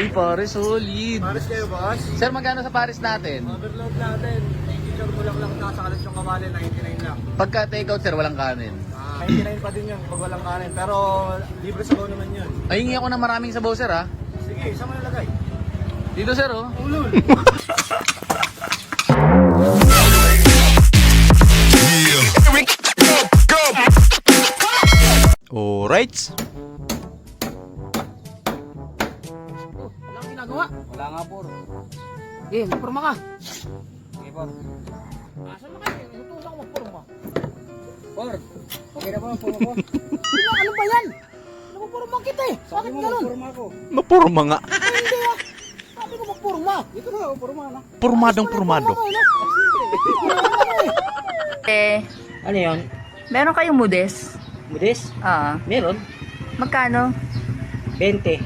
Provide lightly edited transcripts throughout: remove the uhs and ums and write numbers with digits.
Uy, pare, solid. Paris kayo, boss? Sir, magkano sa Paris natin? Overload natin. Teacher mo lang nasa kalat yung kawali, 99 lang. Pagka takeout, sir, walang kanin. 99 pa din yun pag walang kanin. Pero libre sabaw naman yun. Ay, hingi ako ng maraming sabaw, sir, ha? Sige, saan mo nalagay? Dito, sir, oh. Ulul. Alright. Walang ginagawa. Wala nga po. Eh, magpurma ka. Sige po. Asan na kayo? Inutusan ko magpurma. Por, okay na po ang puro ko. Ano ba yan? Nagpurma kita eh. Bakit ganun? Purma ko. Mapurma nga. Ay, hindi ah. Sabi ko magpurma. Ito na, purma na. Purmadong purmado. Ano yun? Meron kayong mudes? Budis? Ah, Meron? magkano? 20.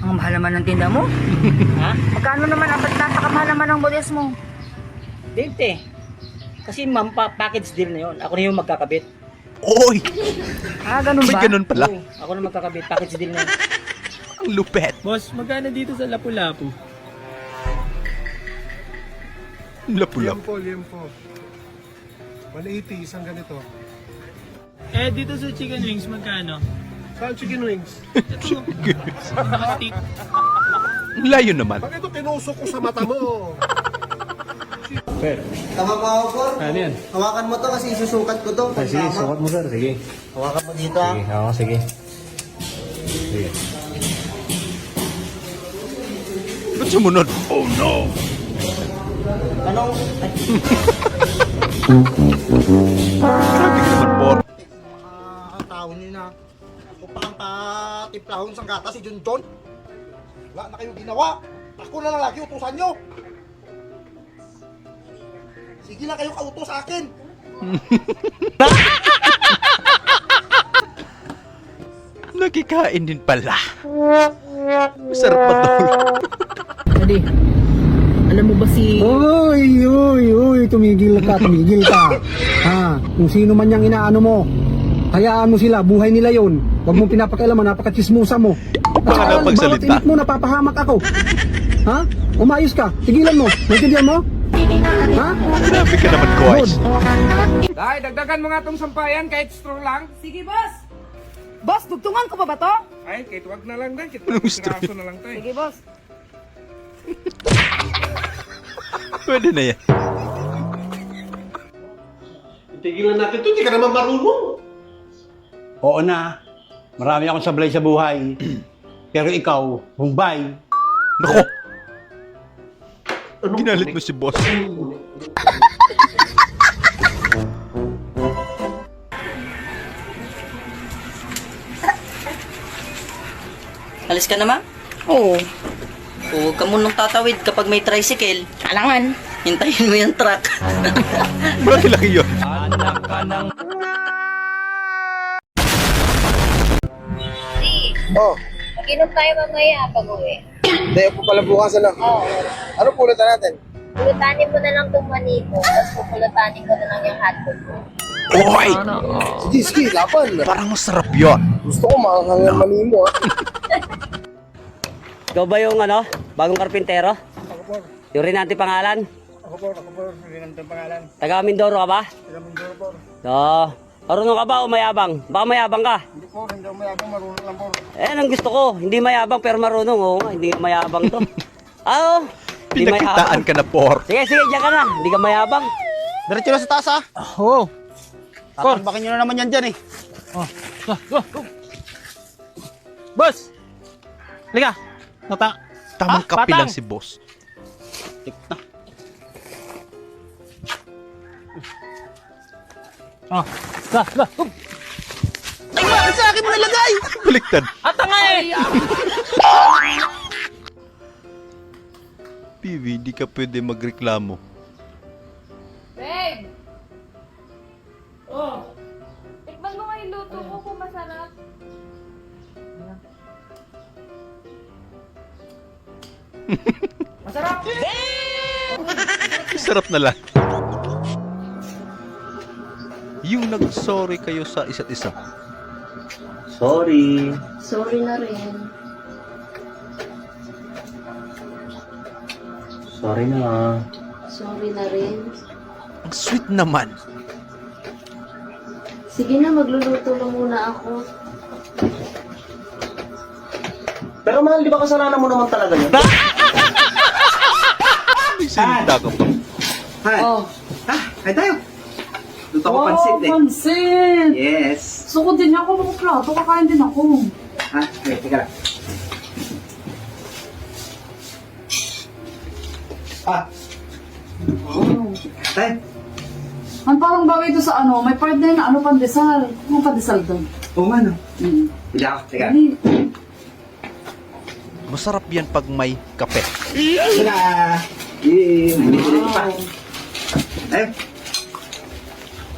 Ang mahal naman ng tinda mo. Ha? Magkano naman ang nagtatamahal naman ng mudes mo? 20. Kasi ma'am, package deal na yun. Ako na yung magkakabit. Oy! Ah, ganun May ba? ganun pala. Oo, ako na magkakabit. Package deal na yun. Ang lupet. Boss, magkano dito sa Lapu-Lapu? Lapulap. Liempo. 180, isang ganito. Eh, dito sa chicken wings, magkano? Saan chicken wings? Ito, nakatik. Ang layo naman. Bakit ito tinusok ko sa mata mo? Tama pa ako, Por. Ano yan? Hawakan mo to kasi isusukat ko to. Sige, sukat mo sir. Sige. Hawakan mo dito ah. Oo, sige. Sige. Ba't sumunod? Oh no! Anong? Grabe ka naman, Por. Ang tao niyo na. Upang patiplahon sa gata si Junjun. Wala na kayo ginawa. Ako na lang lagi utusan nyo. Sige na kayo kautos sa akin. Nakikain din pala. Masarap pa to. Adi, alam mo ba si... Uy, tumigil ka. Ha, kung sino man yung inaano mo, hayaan mo sila, buhay nila yon. Huwag mong pinapakialaman, napakachismusa mo. Baka na pagsalita. Bawat init mo, napapahamak ako. Ha? Umayos ka, tigilan mo, naintindihan mo? Ha? Grabe ka naman, Koys. Dahil dagdagan mo nga itong sampayan kahit straw lang. Sige, boss! Boss, dugtungan ko pa ba to? Ay, kahit wag na lang din. Anong straw? Piraso na lang tayo. Sige, boss. Pwede na yan. Tigilan natin ito, hindi ka naman marunong. Oo na, marami akong sablay sa buhay. Pero ikaw, humbay. Nako! Ginalit mo si boss. Alis ka naman? Oo. Huwag ka munang tatawid kapag may tricycle. Alangan. Hintayin mo yung truck. Laki-laki yun. Oh, Mag-inom tayo mamaya pag-uwi. hindi po pala bukas ano. Oo. Ano pulutan natin? Pulutanin mo na lang itong mani ko, tapos pupulutanin ko na lang yung hotdog ko. Oy! Sige, laban. Parang masarap yun. Gusto ko makakang yung mani mo ah. Ikaw ba yung bagong karpintero? Ako po, Yung rin natin pangalan? ako po, hindi naman itong pangalan. Taga Mindoro ka ba? Taga-Mindoro po. Oo. Marunong ka ba o mayabang? Baka mayabang ka. Hindi po, hindi ako mayabang, marunong lang po. Eh, ang gusto ko. Hindi mayabang pero marunong. Oo nga, hindi mayabang to. Oo. Hindi Pinakitaan mayabang. ka na, Por. Sige, diyan ka na. Hindi ka mayabang. Diretso na sa taas ah. Oo. Tatambakin nyo na naman yan dyan eh. Boss! Liga! Tamang kape lang si boss. Ay, bakit sa akin mo nalagay? Baliktad. Ata nga eh! Piwi, di ka pwede magreklamo. Babe! Oh! Tikman mo nga yung luto ko kung masarap. Masarap! Sarap na lang. Yung nag-sorry kayo sa isa't isa. Sorry. Sorry na rin. Sorry na. Sorry na rin. Ang sweet naman. Sige na, magluluto na muna ako. Pero mahal, di ba kasalanan mo naman talaga yun? May sinita ka pa. Hi. Oh. Ay tayo. Luto ko pansit eh. Pansit! Yes. Sukod din ako, makuplato, kakain din ako. Ha? Ay, teka lang. Oh. Tayo. Ang parang bagay ito sa ano, may part na yun na ano, pandesal. Ano pandesal doon? Oo nga no. Mm. Hindi ako. Teka. Dali. Masarap yan pag may kape. Ito na. Yee. Manipulate pa. Tayo.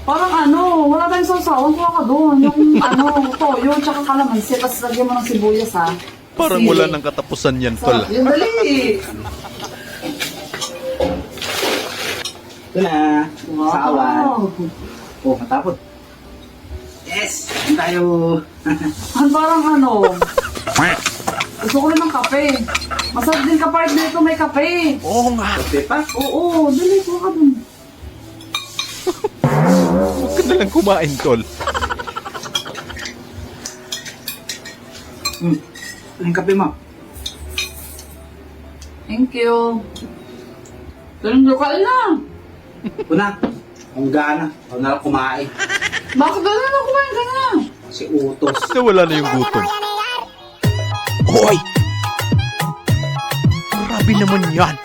Parang ano, wala tayong sausawan, kuha ka doon. Yung ano, toyo, tsaka kalamansi, tapos lagyan mo ng sibuyas ha. Parang Sili. wala nang katapusan yan, tol. Yung dali! Ito na. Sawan. Wow! Oh, matapot. Yes. Ito tayo. Ang parang ano, gusto ko rin ng kape. Masarap din kapart dito, may kape. Oo nga. Kape pa. Oo, dali, kuha ka doon. Huwag ka nalang kumain, tol. Ang kape mo. Thank you. Ganun nyo kain na. Una. Ang gana. Ako na lang kumain. Bakit ganun na kumain ka na? Si Utos. Nawala na yung gutom. Hoy! Grabe naman yan.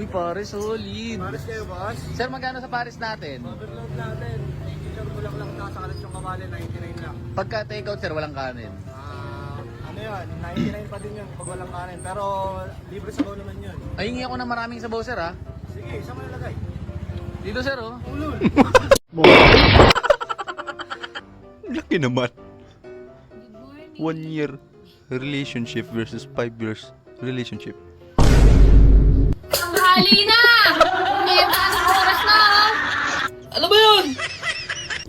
Uy, Paris, solid. Pares kayo, boss. Sir, magkano sa Paris natin? Overload natin. Teacher mo lang nasa kalat yung kawali, 99 lang. Pagka takeout, sir, walang kanin. Ano yun, 99 pa din yun pag walang kanin. Pero libre sabaw naman yun. Ay, hingi ako ng maraming sabaw, sir, ha? Sige, saan mo nalagay? Dito, sir, oh. Laki naman. 1 year relationship versus 5 years relationship. Tanghali na! May pasok oras na, oh. Ano ba yun?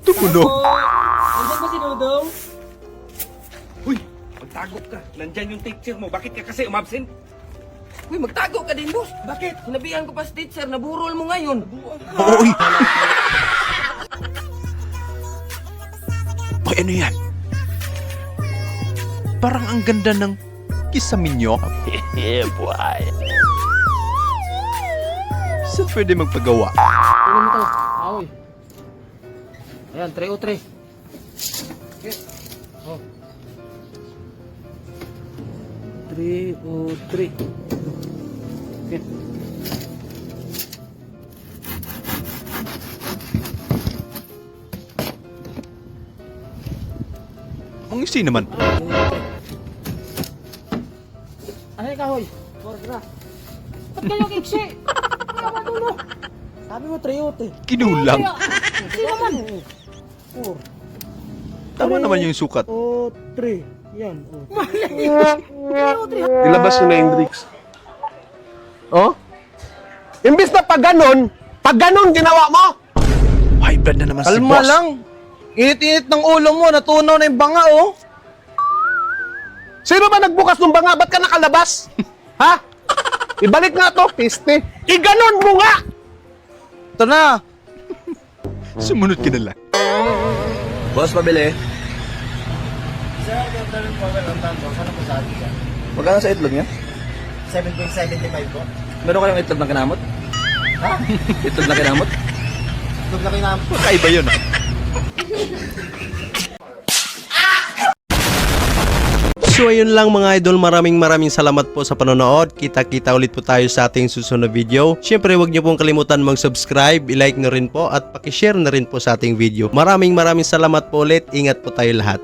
Tumunog. Nandiyan ba si Dodong? Uy, magtago ka. Nandyan yung teacher mo. Bakit ka kasi umabsent? Uy, magtago ka din, boss. Bakit? Sinabihan ko pa si teacher, naburol mo ngayon. Oy! Oy, ano yan? Parang ang ganda ng kisamin nyo. Yeah, boy. Saan pwede magpagawa? Ano mo to? Aoy. Ayan, 303. Okay. Oh. 303. Okay. Ang isi naman. Ay, kahoy. Borra. Ba't kayo kiksi? Tama dulo. Sabi mo, 303. Kinulang. Sino man? Tama naman yung sukat. O, 3. Yan. O. Ilabas mo na yung bricks. Oh? Imbis na pag ganon ginawa mo! High blood na naman si Kalma boss. lang. Init-init ng ulo mo, natunaw na yung banga, oh. Sino ba nagbukas ng banga? Ba't ka nakalabas? Ha? Ibalik nga to, piste. Iganon mo nga! Ito na. Sumunod ka na lang. Boss, pabili. Sir, ganda rin po ang tanto. Sana po sa atin siya? Magkano sa itlog niya? 7.75 po. Meron kayong itlog na kinamot? Ha? Itlog na kinamot? Huwag na kinampo. Kakaiba yun, ah. So ayun lang mga idol, maraming salamat po sa panonood. Kita-kita ulit po tayo sa ating susunod na video. Syempre huwag niyo pong kalimutan mag-subscribe, i-like na rin po at paki-share na rin po sa ating video. Maraming salamat po ulit. Ingat po tayo lahat.